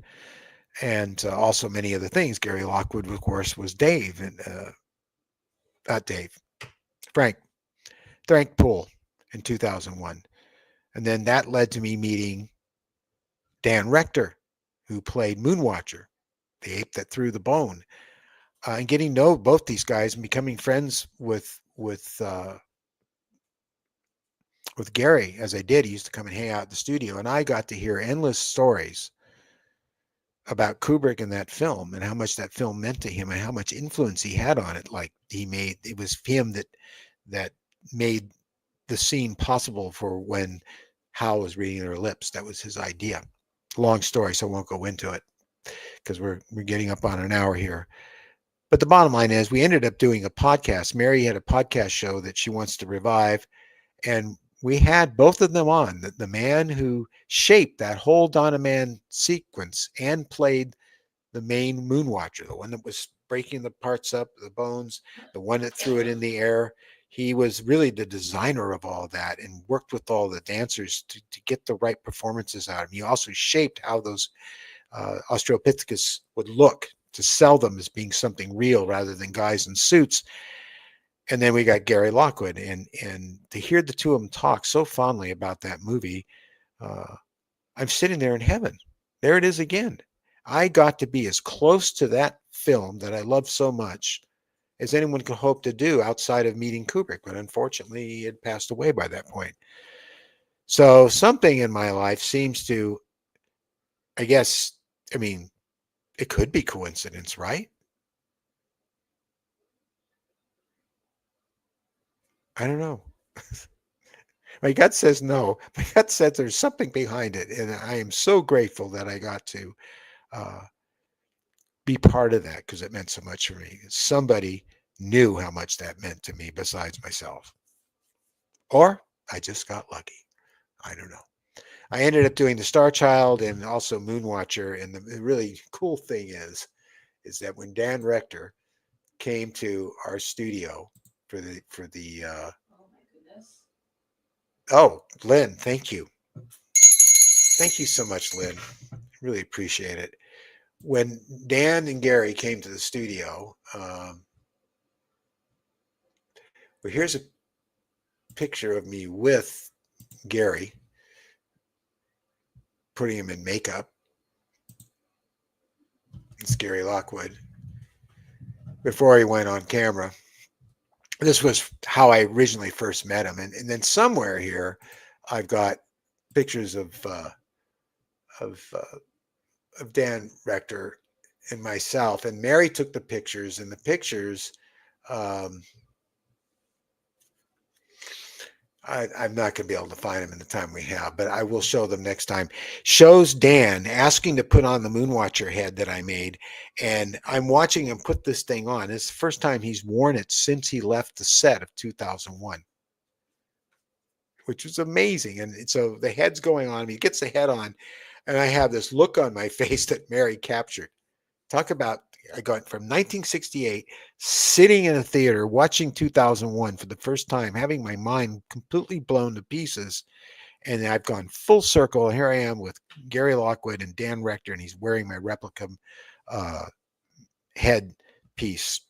Speaker 1: and also many other things. Gary Lockwood, of course, was Dave, and not Dave, Frank, Frank Poole in 2001. And then that led to me meeting Dan Rector, who played Moonwatcher, the ape that threw the bone, and getting to know both these guys and becoming friends with Gary as I did. He used to come and hang out at the studio, and I got to hear endless stories about Kubrick and that film, and how much that film meant to him, and how much influence he had on it. Like, it was him that made the scene possible for when Hal was reading their lips. That was his idea. Long story, so I won't go into it, because we're getting up on an hour here. But the bottom line is, we ended up doing a podcast. Mary had a podcast show that she wants to revive, and we had both of them on. The man who shaped that whole Donna Man sequence and played the main Moonwatcher, the one that was breaking the parts up, the bones, the one that threw it in the air. He was really the designer of all that, and worked with all the dancers to get the right performances out of him. He also shaped how those Australopithecus would look, to sell them as being something real rather than guys in suits. And then we got Gary Lockwood, and to hear the two of them talk so fondly about that movie, uh, I'm sitting there in heaven. There it is again. I got to be as close to that film that I love so much as anyone could hope to do outside of meeting Kubrick, but unfortunately he had passed away by that point. So something in my life seems to, I guess, I mean, it could be coincidence, right? I don't know. My gut says no. My gut says there's something behind it, and I am so grateful that I got to uh, be part of that because it meant so much for me. Somebody knew how much that meant to me besides myself, or I just got lucky. I don't know. I ended up doing the Star Child and also Moonwatcher, and the really cool thing is that when Dan Rector came to our studio for the
Speaker 2: Oh my goodness.
Speaker 1: oh, Lynn, thank you so much, Lynn. Really appreciate it. When Dan and Gary came to the studio, well, here's a picture of me with Gary, putting him in makeup. It's Gary Lockwood before he went on camera. This was how I originally first met him, and then somewhere here, I've got pictures of uh, of Dan Rector and myself, and Mary took the pictures, and the pictures. Um, I'm not going to be able to find them in the time we have, but I will show them next time. Shows Dan asking to put on the Moonwatcher head that I made, and I'm watching him put this thing on. It's the first time he's worn it since he left the set of 2001, which was amazing. And so the head's going on. He gets the head on, and I have this look on my face that Mary captured. Talk about I got from 1968, sitting in a theater watching 2001 for the first time, having my mind completely blown to pieces. And I've gone full circle. Here I am with Gary Lockwood and Dan Rector, and he's wearing my replica uh, head piece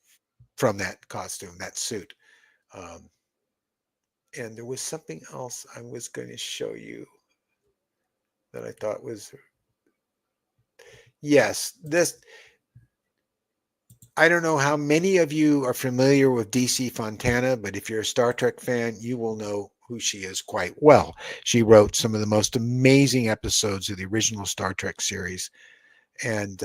Speaker 1: from that costume, that suit. Um, and there was something else I was going to show you that I thought was yes, this I don't know how many of you are familiar with DC Fontana, but if you're a Star Trek fan, you will know who she is quite well. She wrote some of the most amazing episodes of the original Star Trek series. And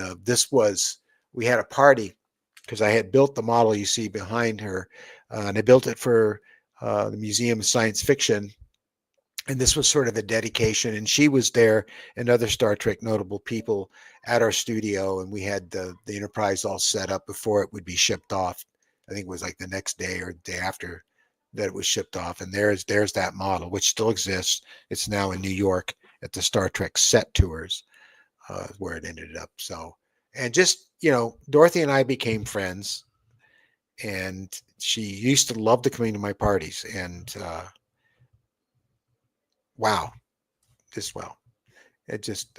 Speaker 1: we had a party because I had built the model you see behind her, and I built it for the Museum of Science Fiction, and this was sort of a dedication, and she was there and other Star Trek notable people at our studio, and we had the Enterprise all set up before it would be shipped off. I think it was like the next day or the day after that it was shipped off, and there's that model which still exists. It's now in New York at the Star Trek set tours, where it ended up. So, and just Dorothy and I became friends, and she used to love to come into my parties, and wow, just well.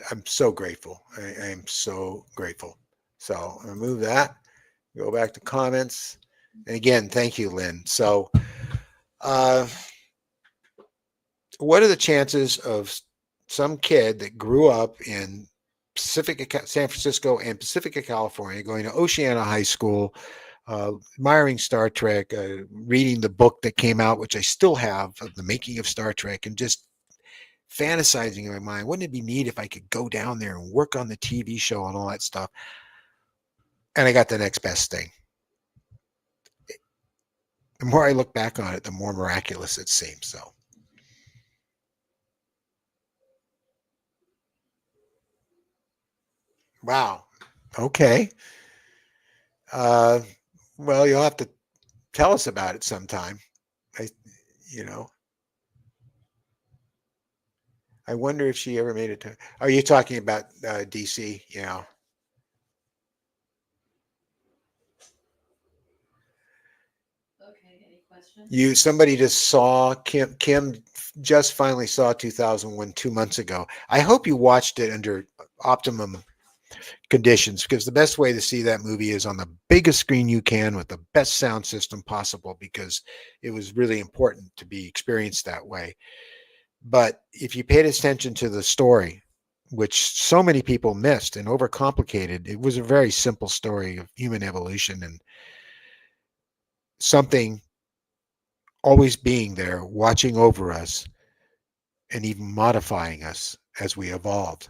Speaker 1: I'm so grateful. I am so grateful. So I'm gonna move that, go back to comments. And again, thank you, Lynn. So, uh, what are the chances of some kid that grew up in San Francisco and Pacifica, California, going to Oceana High School, admiring Star Trek, reading the book that came out, which I still have, of the making of Star Trek, and just fantasizing in my mind, wouldn't it be neat if I could go down there and work on the TV show and all that stuff? And I got the next best thing. The more I look back on it, the more miraculous it seems. So, wow. Okay. Uh, well, you'll have to tell us about it sometime. I, you know, I wonder if she ever made it to. Are you talking about DC? Yeah.
Speaker 2: Okay, any questions?
Speaker 1: Somebody just saw Kim just finally saw 2001 2 months ago. I hope you watched it under optimum conditions, because the best way to see that movie is on the biggest screen you can with the best sound system possible, because it was really important to be experienced that way. But if you paid attention to the story, which so many people missed and overcomplicated, it was a very simple story of human evolution and something always being there watching over us and even modifying us as we evolved,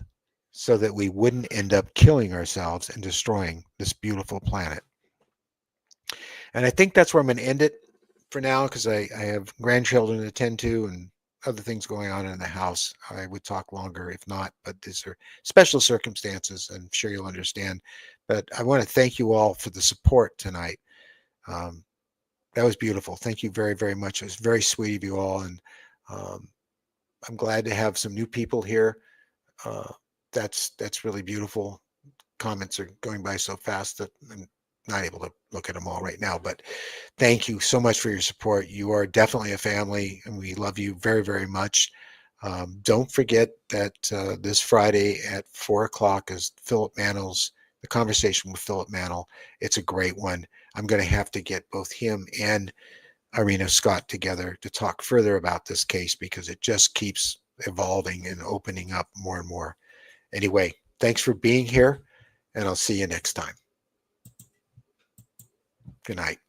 Speaker 1: so that we wouldn't end up killing ourselves and destroying this beautiful planet. And I think that's where I'm going to end it for now, because I have grandchildren to attend to, and other things going on in the house, I would talk longer if not, but these are special circumstances, and I'm sure you'll understand. But I want to thank you all for the support tonight. Um, that was beautiful. Thank you very, very much. It was very sweet of you all, and um, I'm glad to have some new people here. Uh, that's really beautiful. Comments are going by so fast that I'm not able to look at them all right now, but thank you so much for your support. You are definitely a family, and we love you very, very much. Don't forget that this Friday at 4 o'clock is Philip Mannel's The Conversation with Philip Mannel. It's a great one. I'm going to have to get both him and Irina Scott together to talk further about this case because it just keeps evolving and opening up more and more. Anyway, thanks for being here, and I'll see you next time. Good night.